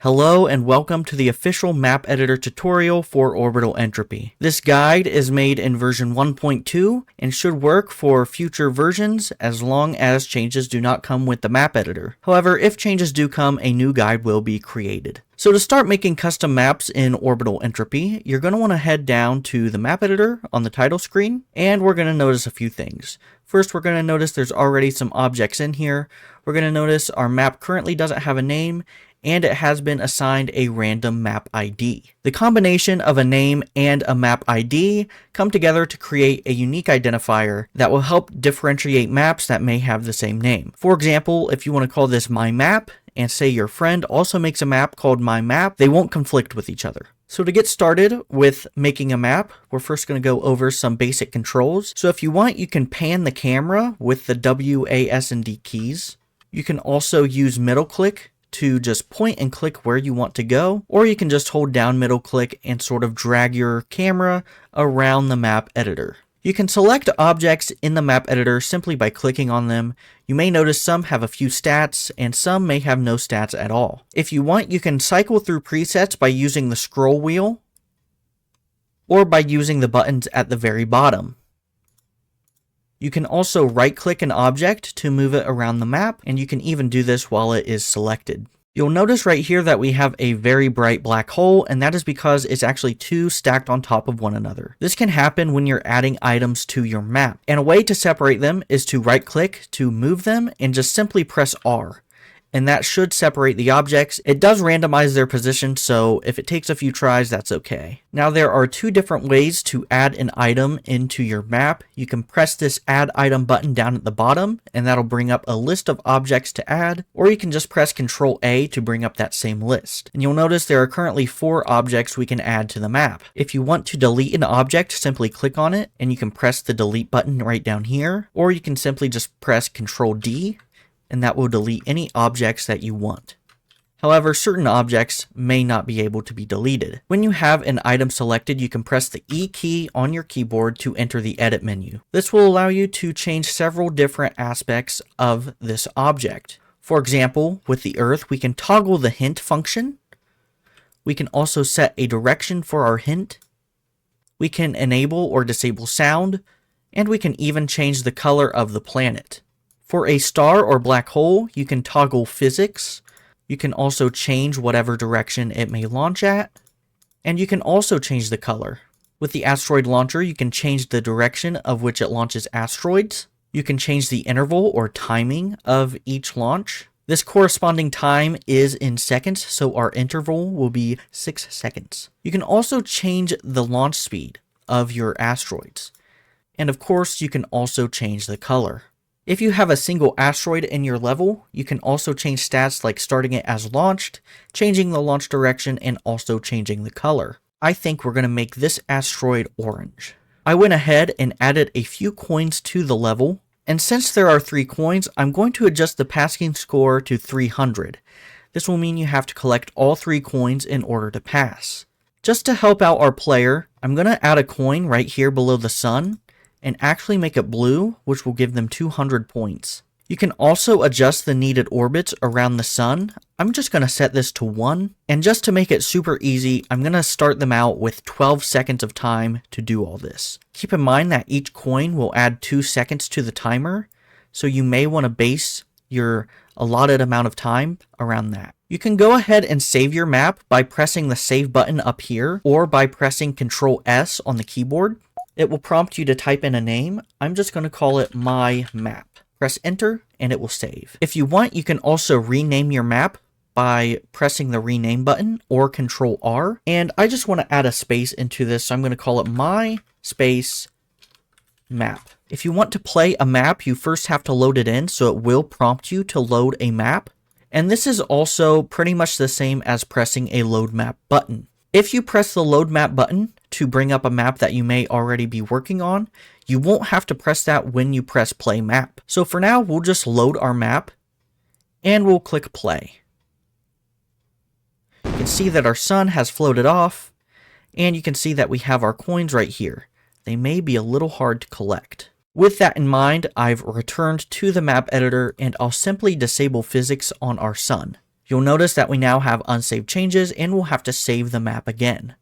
Hello and welcome to the official map editor tutorial for Orbital Entropy. This guide is made in version 1.2 and should work for future versions as long as changes do not come with the map editor. However, if changes do come, a new guide will be created. So to start making custom maps in Orbital Entropy, you're going to want to head down to the map editor on the title screen, and we're going to notice a few things. First, we're going to notice there's already some objects in here. We're going to notice our map currently doesn't have a name, and it has been assigned a random map ID. The combination of a name and a map ID come together to create a unique identifier that will help differentiate maps that may have the same name. For example, if you want to call this my map, and say your friend also makes a map called my map, they won't conflict with each other. So to get started with making a map, we're first going to go over some basic controls. So if you want, you can pan the camera with the W, A, S, and D keys. You can also use middle click to just point and click where you want to go, or you can just hold down middle click and sort of drag your camera around the map editor. You can select objects in the map editor simply by clicking on them. You may notice some have a few stats and some may have no stats at all. If you want, you can cycle through presets by using the scroll wheel or by using the buttons at the very bottom. You can also right-click an object to move it around the map, and you can even do this while it is selected. You'll notice right here that we have a very bright black hole, and that is because it's actually two stacked on top of one another. This can happen when you're adding items to your map, and a way to separate them is to right-click to move them and just simply press R. And that should separate the objects. It does randomize their position, so if it takes a few tries, that's okay. Now there are two different ways to add an item into your map. You can press this add item button down at the bottom, and that'll bring up a list of objects to add, or you can just press Ctrl A to bring up that same list. And you'll notice there are currently 4 objects we can add to the map. If you want to delete an object, simply click on it, and you can press the delete button right down here, or you can simply just press Ctrl D, and that will delete any objects that you want. However, certain objects may not be able to be deleted. When you have an item selected, you can press the E key on your keyboard to enter the edit menu. This will allow you to change several different aspects of this object. For example, with the Earth, we can toggle the hint function. We can also set a direction for our hint. We can enable or disable sound, and we can even change the color of the planet. For a star or black hole, you can toggle physics. You can also change whatever direction it may launch at. And you can also change the color. With the asteroid launcher, you can change the direction of which it launches asteroids. You can change the interval or timing of each launch. This corresponding time is in seconds, so our interval will be 6 seconds. You can also change the launch speed of your asteroids. And of course, you can also change the color. If you have a single asteroid in your level, you can also change stats like starting it as launched, changing the launch direction, and also changing the color. I think we're going to make this asteroid orange. I went ahead and added a few coins to the level, and since there are 3 coins, I'm going to adjust the passing score to 300. This will mean you have to collect all 3 coins in order to pass. Just to help out our player, I'm going to add a coin right here below the sun, and actually make it blue, which will give them 200 points. You can also adjust the needed orbits around the sun. I'm just going to set this to 1, and just to make it super easy, I'm going to start them out with 12 seconds of time to do all this. Keep in mind that each coin will add 2 seconds to the timer, so you may want to base your allotted amount of time around that. You can go ahead and save your map by pressing the save button up here, or by pressing Ctrl S on the keyboard. It will prompt you to type in a name. I'm just going to call it my map. Press enter and it will save. If you want, you can also rename your map by pressing the rename button or Ctrl R. And I just want to add a space into this, so I'm going to call it my space map. If you want to play a map, you first have to load it in, so it will prompt you to load a map. And this is also pretty much the same as pressing a load map button. If you press the load map button to bring up a map that you may already be working on, you won't have to press that when you press play map. So for now, we'll just load our map and we'll click play. You can see that our sun has floated off, and you can see that we have our coins right here. They may be a little hard to collect. With that in mind, I've returned to the map editor and I'll simply disable physics on our sun. you'll notice that we now have unsaved changes and we'll have to save the map again.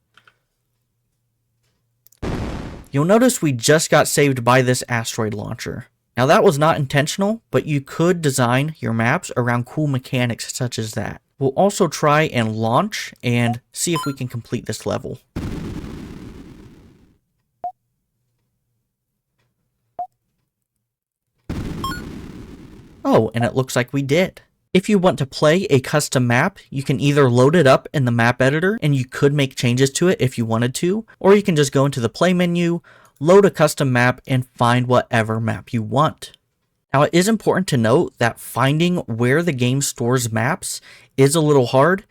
You'll notice we just got saved by this asteroid launcher. Now that was not intentional, but you could design your maps around cool mechanics such as that. We'll also try and launch and see if we can complete this level. Oh, and it looks like we did. If you want to play a custom map, you can either load it up in the map editor and you could make changes to it if you wanted to, or you can just go into the play menu, load a custom map, and find whatever map you want. Now, it is important to note that finding where the game stores maps is a little hard.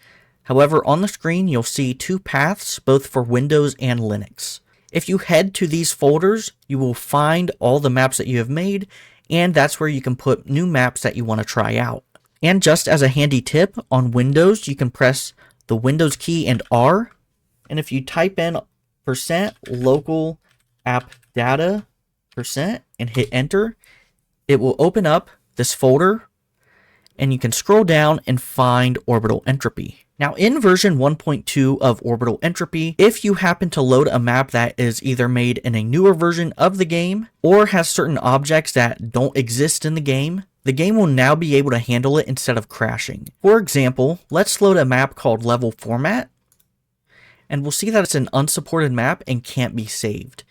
However, on the screen, you'll see two paths, both for Windows and Linux. If you head to these folders, you will find all the maps that you have made, and that's where you can put new maps that you want to try out. And just as a handy tip, on Windows, you can press the Windows key and R. And if you type in %local app data % and hit enter, it will open up this folder and you can scroll down and find Orbital Entropy. Now in version 1.2 of Orbital Entropy, if you happen to load a map that is either made in a newer version of the game or has certain objects that don't exist in the game will now be able to handle it instead of crashing. For example, let's load a map called Level Format, and we'll see that it's an unsupported map and can't be saved.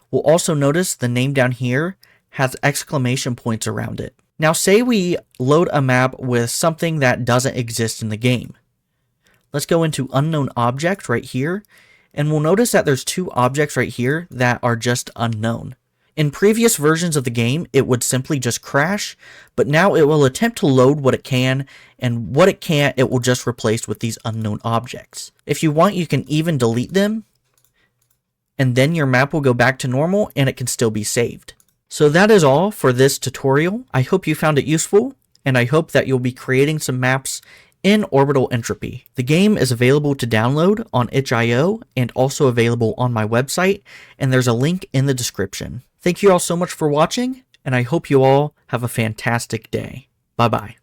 We'll also notice the name down here has exclamation points around it. Now say we load a map with something that doesn't exist in the game. Let's go into Unknown Object right here, and we'll notice that there's two objects right here that are just unknown. In previous versions of the game, it would simply just crash, but now it will attempt to load what it can, and what it can't, it will just replace with these unknown objects. If you want, you can even delete them, and then your map will go back to normal, and it can still be saved. So that is all for this tutorial. I hope you found it useful, and I hope that you'll be creating some maps in Orbital Entropy. The game is available to download on itch.io and also available on my website, and there's a link in the description. Thank you all so much for watching, and I hope you all have a fantastic day. Bye-bye.